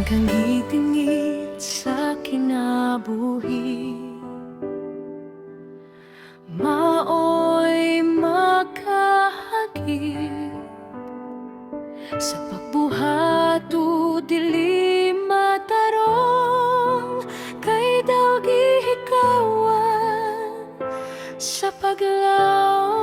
kang gitingit sa kinabuhi, maoy makahagip sa pagbuhat o dili matarong, kay daw gihikawan sa paglaom.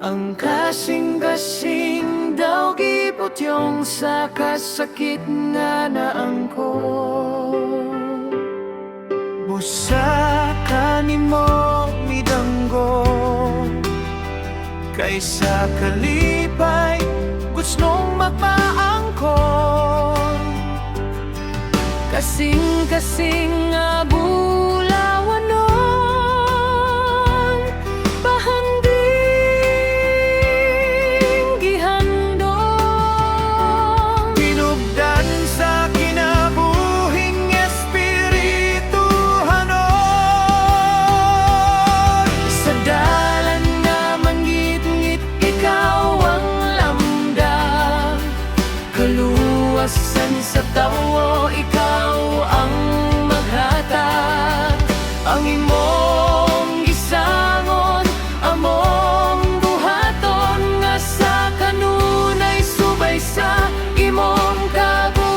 Ang kasing-kasing daw giputyong sa kasakit na naangkon. Busa ka nimo midanggo, kaysa kalipay gustong magpaangkon. Kasing-kasing nga bulawan nun, bahanding gihandong. Tinubdan sa kinabuhing espirituhanon, Sa dalan na mangit-ngit ikaw ang lamdam, kaluwasan sa tawo ikaw ang maghatag. Ang imong gisangon, among buhaton, nga sa kanunay subay sa imong kabubuton.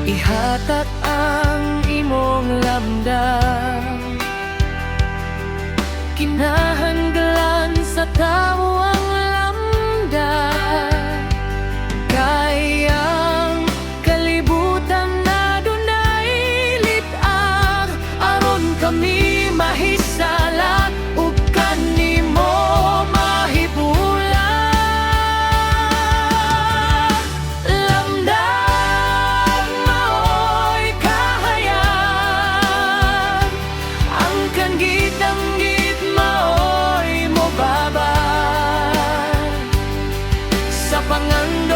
Ihatak ang imong lamdam, kinahanglan sa tawo ang lamdam. Kayang kalibutan na dunay litag, aron kami mahisalat ug kanimo mahibulat. Lamdam maoy kahayag, ang kanggit-anggit maoy mobabad sa pangan